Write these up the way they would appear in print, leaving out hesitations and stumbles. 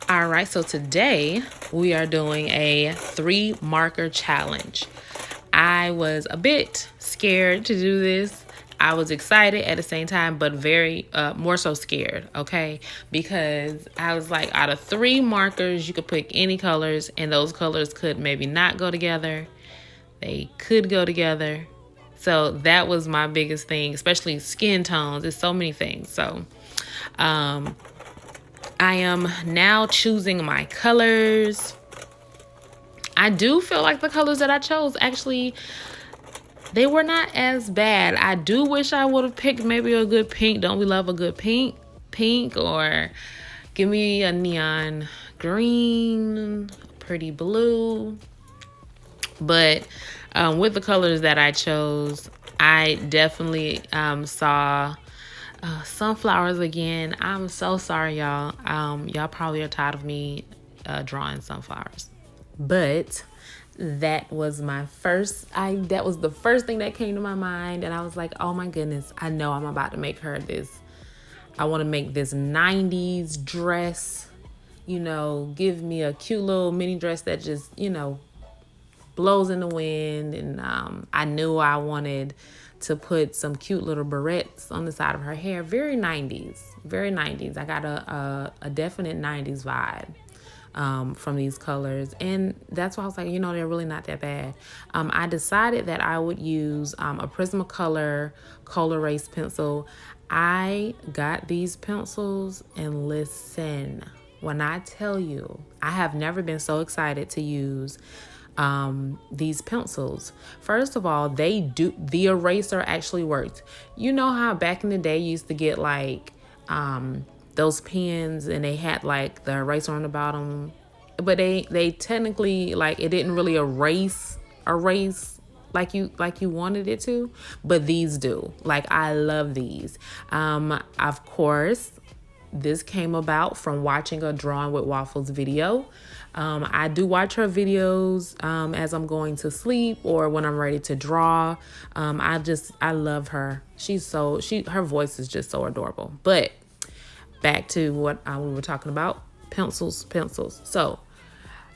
All right, so today we are doing a 3 marker challenge. I was a bit scared to do this. I was excited at the same time, but very more so scared, okay? Because I was like, out of 3 markers, you could pick any colors, and those colors could maybe not go together. They could go together. So that was my biggest thing, especially skin tones. There's so many things. So I am now choosing my colors. I do feel like the colors that I chose, actually, they were not as bad. I do wish I would have picked maybe a good pink. Don't we love a good pink? Pink, or give me a neon green, pretty blue. But with the colors that I chose, I definitely saw sunflowers again. I'm so sorry, y'all. Y'all probably are tired of me drawing sunflowers, but that was the first thing that came to my mind, and I was like, oh my goodness, I know I'm about to make her this. I want to make this 90s dress, give me a cute little mini dress that just, blows in the wind. And I knew I wanted to put some cute little barrettes on the side of her hair. Very 90s, very 90s. I got a definite 90s vibe from these colors, and that's why I was like, they're really not that bad. I decided that I would use a Prismacolor Cola Erase pencil. I got these pencils, and listen, when I tell you, I have never been so excited to use these pencils. First of all, the eraser actually worked. You know how back in the day you used to get like those pens, and they had like the eraser on the bottom, but they technically, like, it didn't really erase like you wanted it to, but these do. Like, I love these. Of course, this came about from watching a Drawing with Waffles video. I do watch her videos as I'm going to sleep or when I'm ready to draw. I love her. Her voice is just so adorable. But back to what we were talking about, pencils. So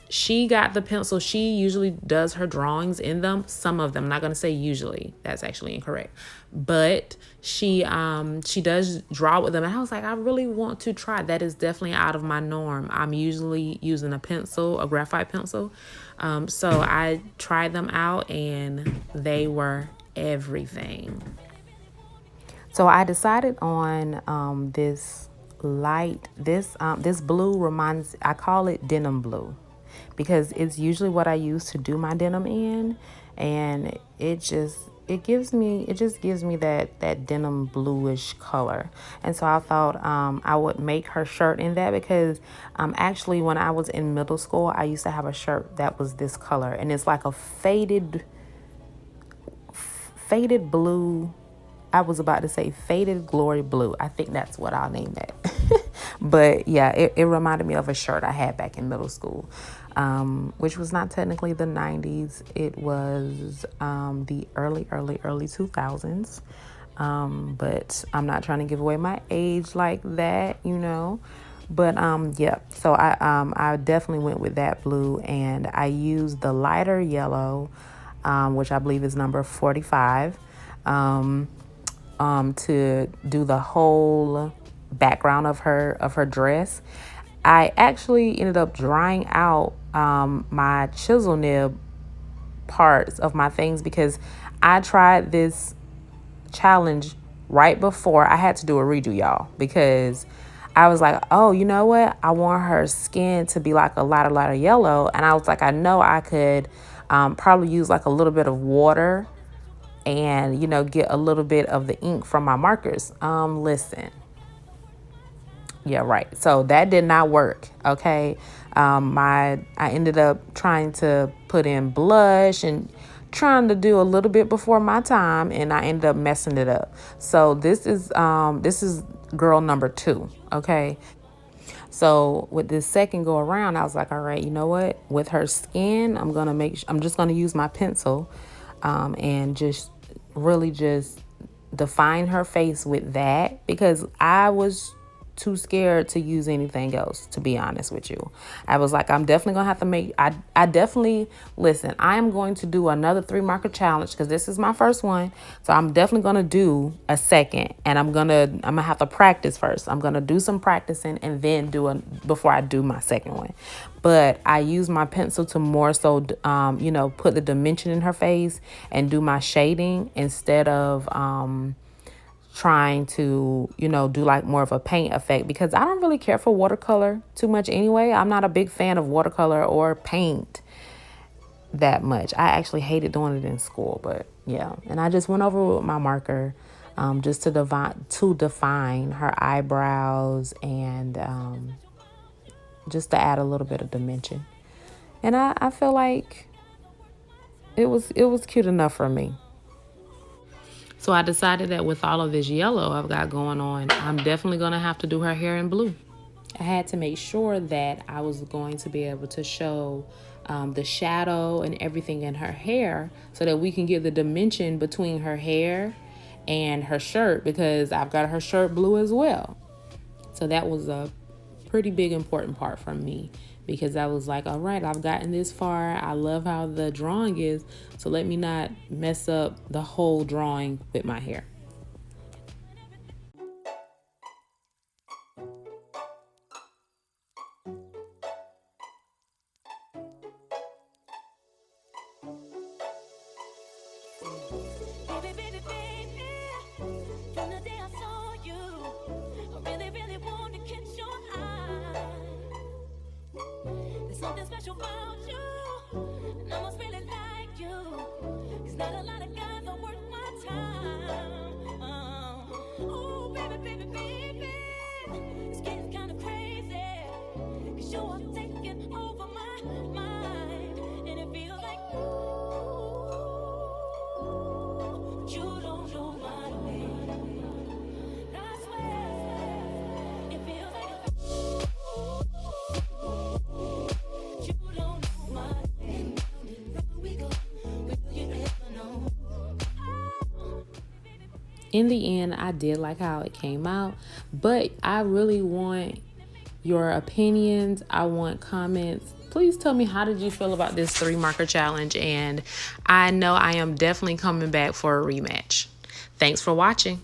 she got the pencil. She usually does her drawings in them. Some of them, I'm not going to say usually. That's actually incorrect. But she does draw with them. And I was like, I really want to try. That is definitely out of my norm. I'm usually using a graphite pencil. So I tried them out, and they were everything. So I decided on this light. This blue I call it denim blue, because it's usually what I use to do my denim in, and it just gives me that denim bluish color. And so I thought I would make her shirt in that, because actually when I was in middle school, I used to have a shirt that was this color, and it's like a faded blue. I was about to say faded glory blue. I think that's what I'll name that. But yeah, it reminded me of a shirt I had back in middle school, which was not technically the 90s. It was the early 2000s. But I'm not trying to give away my age like that, But yeah, so I definitely went with that blue, and I used the lighter yellow, which I believe is number 45. To do the whole background of her dress. I actually ended up drying out my chisel nib parts of my things, because I tried this challenge right before I had to do a redo, y'all, because I was like, oh, you know what? I want her skin to be like a lighter yellow. And I was like, I know I could probably use like a little bit of water and, get a little bit of the ink from my markers. Listen. Yeah, right. So that did not work. Okay. I ended up trying to put in blush and trying to do a little bit before my time, and I ended up messing it up. So this is girl number 2. Okay. So with this second go around, I was like, all right, you know what? With her skin, I'm just gonna use my pencil, and just really just define her face with that, because I was too scared to use anything else, to be honest with you. I was like, I'm definitely gonna have to I definitely, listen, I'm going to do another 3 marker challenge, because this is my first one. So I'm definitely gonna do a second, and I'm gonna have to practice first. I'm gonna do some practicing and then before I do my second one. But I use my pencil to more so put the dimension in her face and do my shading, instead of trying to, do like more of a paint effect, because I don't really care for watercolor too much anyway. I'm not a big fan of watercolor or paint that much. I actually hated doing it in school, but yeah. And I just went over with my marker, just to define her eyebrows, and just to add a little bit of dimension. And I feel like it was cute enough for me. So I decided that with all of this yellow I've got going on, I'm definitely going to have to do her hair in blue. I had to make sure that I was going to be able to show the shadow and everything in her hair, so that we can get the dimension between her hair and her shirt, because I've got her shirt blue as well. So that was a pretty big important part for me, because I was like, all right, I've gotten this far. I love how the drawing is, so let me not mess up the whole drawing with my hair. Something special about you, and I must really like you. 'Cause not a lot of guys are worth my time. Oh, baby, baby, baby, it's getting kind of crazy. 'Cause you are taking over my mind, and it feels like you don't know my name. I swear, it feels like in the end, I did like how it came out, but I really want your opinions. I want comments. Please tell me, how did you feel about this 3-marker challenge? And I know I am definitely coming back for a rematch. Thanks for watching.